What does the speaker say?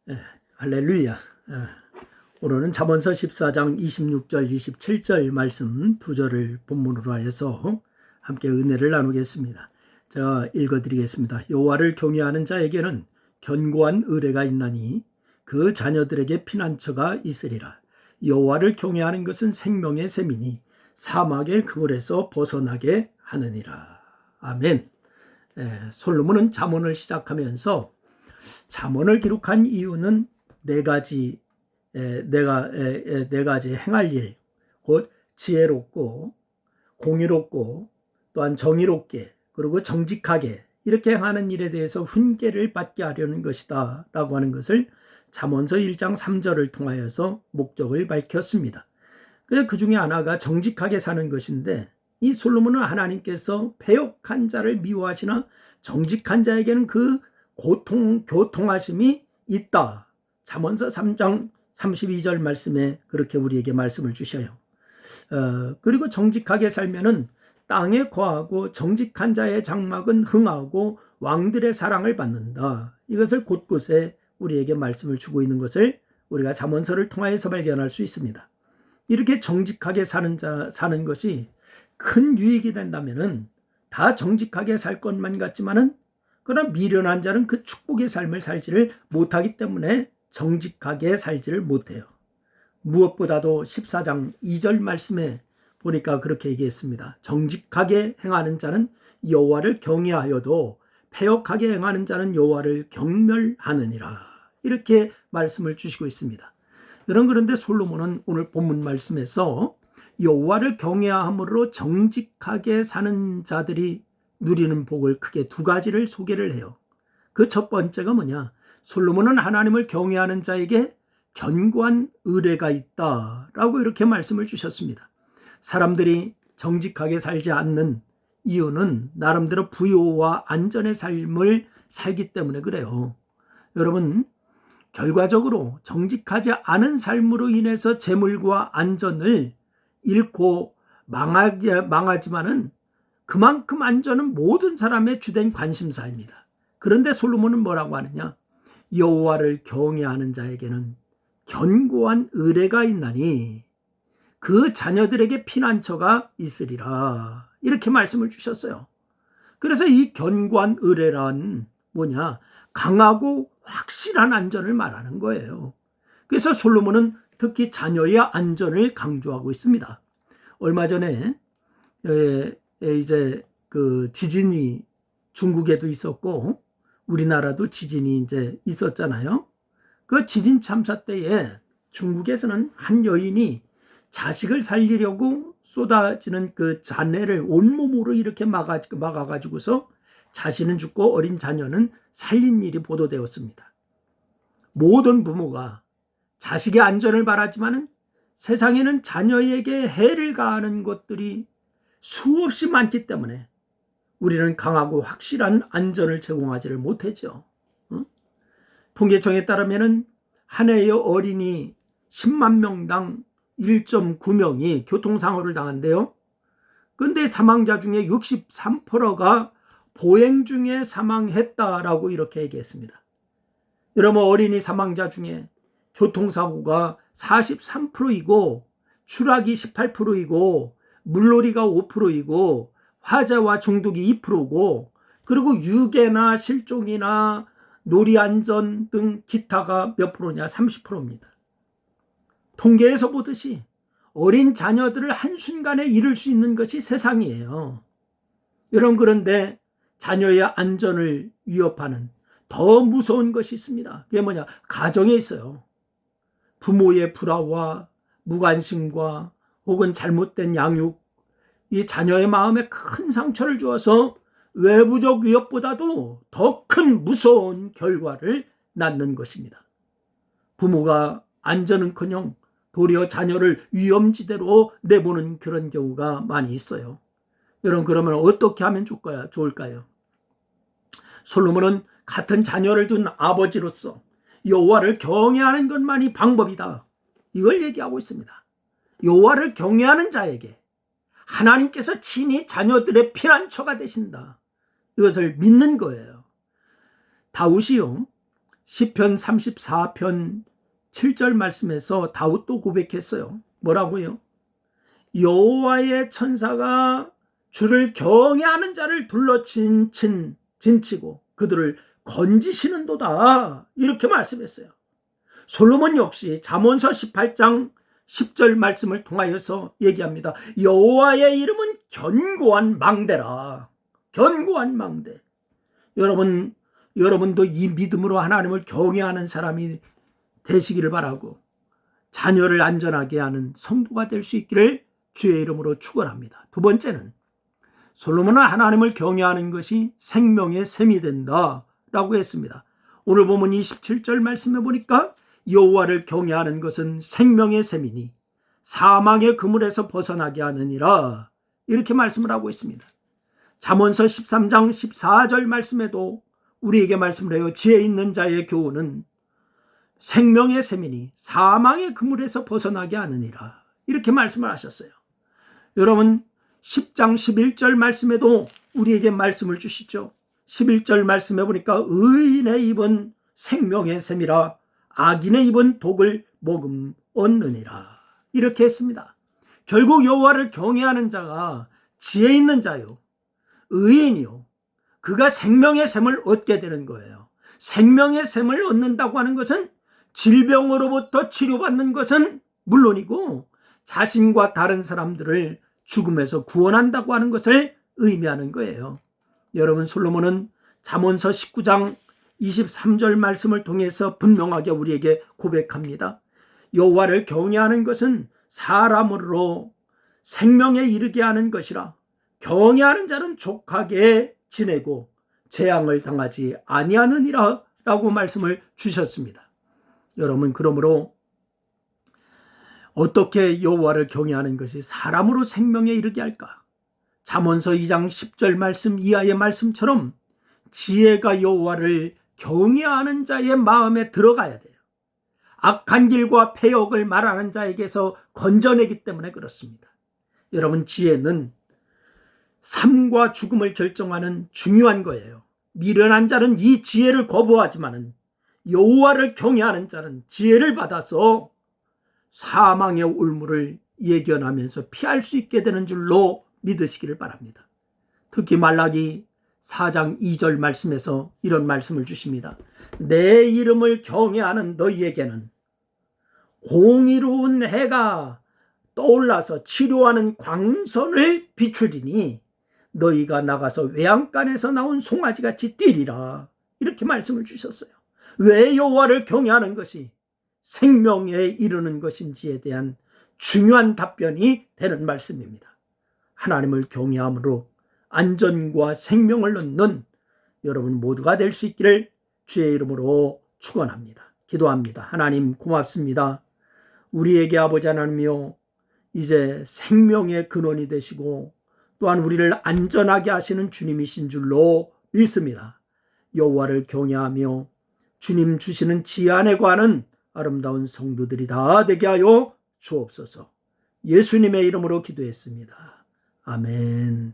예, 할렐루야. 오늘은 잠언서 14장 26절 27절 말씀 두 절을 본문으로 하여서 함께 은혜를 나누겠습니다. 제가 읽어드리겠습니다. 여호와를 경외하는 자에게는 견고한 의뢰가 있나니 그 자녀들에게 피난처가 있으리라. 여호와를 경외하는 것은 생명의 샘이니 사막의 그물에서 벗어나게 하느니라. 아멘. 솔로몬은 잠언을 시작하면서 잠언을 기록한 이유는 네 가지 행할 일, 곧 지혜롭고 공의롭고 또한 정의롭게 그리고 정직하게 이렇게 행하는 일에 대해서 훈계를 받게 하려는 것이다 라고 하는 것을 잠언서 1장 3절을 통하여서 목적을 밝혔습니다. 그래서 그 중에 하나가 정직하게 사는 것인데, 이 솔로몬은 하나님께서 패역한 자를 미워하시나 정직한 자에게는 그 교통하심이 있다. 잠언서 3장 32절 말씀에 그렇게 우리에게 말씀을 주셔요. 그리고 정직하게 살면은 땅에 거하고 정직한 자의 장막은 흥하고 왕들의 사랑을 받는다. 이것을 곳곳에 우리에게 말씀을 주고 있는 것을 우리가 잠언서를 통하여서 발견할 수 있습니다. 이렇게 정직하게 사는 것이 큰 유익이 된다면은 다 정직하게 살 것만 같지만은, 그러나 미련한 자는 그 축복의 삶을 살지를 못하기 때문에 정직하게 살지를 못해요. 무엇보다도 14장 2절 말씀에 보니까 그렇게 얘기했습니다. 정직하게 행하는 자는 여호와를 경외하여도 패역하게 행하는 자는 여호와를 경멸하느니라. 이렇게 말씀을 주시고 있습니다. 그런데 솔로몬은 오늘 본문 말씀에서 여호와를 경외함으로 정직하게 사는 자들이 누리는 복을 크게 두 가지를 소개를 해요. 그 첫 번째가 뭐냐? 솔로몬은 하나님을 경외하는 자에게 견고한 의뢰가 있다라고 이렇게 말씀을 주셨습니다. 사람들이 정직하게 살지 않는 이유는 나름대로 부요와 안전의 삶을 살기 때문에 그래요. 여러분, 결과적으로 정직하지 않은 삶으로 인해서 재물과 안전을 잃고 망하지만은 그만큼 안전은 모든 사람의 주된 관심사입니다. 그런데 솔로몬은 뭐라고 하느냐? 여호와를 경외하는 자에게는 견고한 의뢰가 있나니 그 자녀들에게 피난처가 있으리라. 이렇게 말씀을 주셨어요. 그래서 이 견고한 의뢰란 뭐냐? 강하고 확실한 안전을 말하는 거예요. 그래서 솔로몬은 특히 자녀의 안전을 강조하고 있습니다. 얼마 전에 이제 그 지진이 중국에도 있었고 우리나라도 지진이 이제 있었잖아요. 그 지진 참사 때에 중국에서는 한 여인이 자식을 살리려고 쏟아지는 그 잔해를 온몸으로 이렇게 막아가지고서 자신은 죽고 어린 자녀는 살린 일이 보도되었습니다. 모든 부모가 자식의 안전을 바라지만 세상에는 자녀에게 해를 가하는 것들이 수없이 많기 때문에 우리는 강하고 확실한 안전을 제공하지를 못했죠. 통계청에 따르면 한 해의 어린이 10만 명당 1.9명이 교통사고를 당한대요. 그런데 사망자 중에 63%가 보행 중에 사망했다라고 이렇게 얘기했습니다. 여러분, 어린이 사망자 중에 교통사고가 43%이고 추락이 18%이고 물놀이가 5%이고 화재와 중독이 2%고 그리고 유괴나 실종이나 놀이안전 등 기타가 몇 프로냐? 30%입니다. 통계에서 보듯이 어린 자녀들을 한순간에 잃을 수 있는 것이 세상이에요. 여러분, 그런데 자녀의 안전을 위협하는 더 무서운 것이 있습니다. 그게 뭐냐? 가정에 있어요. 부모의 불화와 무관심과 혹은 잘못된 양육, 이 자녀의 마음에 큰 상처를 주어서 외부적 위협보다도 더 큰 무서운 결과를 낳는 것입니다. 부모가 안전은커녕 도리어 자녀를 위험지대로 내보는 그런 경우가 많이 있어요. 여러분, 그러면 어떻게 하면 좋을까요? 솔로몬은 같은 자녀를 둔 아버지로서 여호와를 경외하는 것만이 방법이다, 이걸 얘기하고 있습니다. 여호와를 경외하는 자에게 하나님께서 친히 자녀들의 피난처가 되신다, 이것을 믿는 거예요. 다윗이요, 시편 34편 7절 말씀에서 다윗도 고백했어요. 뭐라고요? 여호와의 천사가 주를 경외하는 자를 둘러 진치고 그들을 건지시는도다. 이렇게 말씀했어요. 솔로몬 역시 잠언서 18장 10절 말씀을 통하여서 얘기합니다. 여호와의 이름은 견고한 망대라. 견고한 망대. 여러분도 이 믿음으로 하나님을 경외하는 사람이 되시기를 바라고 자녀를 안전하게 하는 성도가 될 수 있기를 주의 이름으로 축원합니다. 두 번째는 솔로몬은 하나님을 경외하는 것이 생명의 샘이 된다라고 했습니다. 오늘 보면 27절 말씀해 보니까 여호와를 경외하는 것은 생명의 샘이니 사망의 그물에서 벗어나게 하느니라, 이렇게 말씀을 하고 있습니다. 잠언서 13장 14절 말씀에도 우리에게 말씀을 해요. 지혜 있는 자의 교훈은 생명의 샘이니 사망의 그물에서 벗어나게 하느니라, 이렇게 말씀을 하셨어요. 여러분 10장 11절 말씀에도 우리에게 말씀을 주시죠. 11절 말씀해 보니까 의인의 입은 생명의 샘이라 악인의 입은 독을 먹음 얻느니라, 이렇게 했습니다. 결국 여호와를 경외하는 자가 지혜 있는 자요, 의인이요, 그가 생명의 샘을 얻게 되는 거예요. 생명의 샘을 얻는다고 하는 것은 질병으로부터 치료받는 것은 물론이고 자신과 다른 사람들을 죽음에서 구원한다고 하는 것을 의미하는 거예요. 여러분, 솔로몬은 잠언서 19장 23절 말씀을 통해서 분명하게 우리에게 고백합니다. 여호와를 경외하는 것은 사람으로 생명에 이르게 하는 것이라 경외하는 자는 족하게 지내고 재앙을 당하지 아니하느니라 라고 말씀을 주셨습니다. 여러분, 그러므로 어떻게 여호와를 경외하는 것이 사람으로 생명에 이르게 할까? 잠언서 2장 10절 말씀 이하의 말씀처럼 지혜가 여호와를 경외하는 자의 마음에 들어가야 돼요. 악한 길과 패역을 말하는 자에게서 건져내기 때문에 그렇습니다. 여러분, 지혜는 삶과 죽음을 결정하는 중요한 거예요. 미련한 자는 이 지혜를 거부하지만 여호와를 경외하는 자는 지혜를 받아서 사망의 올무를 예견하면서 피할 수 있게 되는 줄로 믿으시기를 바랍니다. 특히 말라기 4장 2절 말씀에서 이런 말씀을 주십니다. 내 이름을 경외하는 너희에게는 공의로운 해가 떠올라서 치료하는 광선을 비추리니 너희가 나가서 외양간에서 나온 송아지같이 뛰리라, 이렇게 말씀을 주셨어요. 왜 여호와를 경외하는 것이 생명에 이르는 것인지에 대한 중요한 답변이 되는 말씀입니다. 하나님을 경외함으로 안전과 생명을 얻는 여러분 모두가 될 수 있기를 주의 이름으로 축원합니다. 기도합니다. 하나님, 고맙습니다. 우리에게 아버지 하나님이여, 이제 생명의 근원이 되시고 또한 우리를 안전하게 하시는 주님이신 줄로 믿습니다. 여호와를 경외하며 주님 주시는 지혜 안에 관한 아름다운 성도들이 다 되게 하여 주옵소서. 예수님의 이름으로 기도했습니다. 아멘.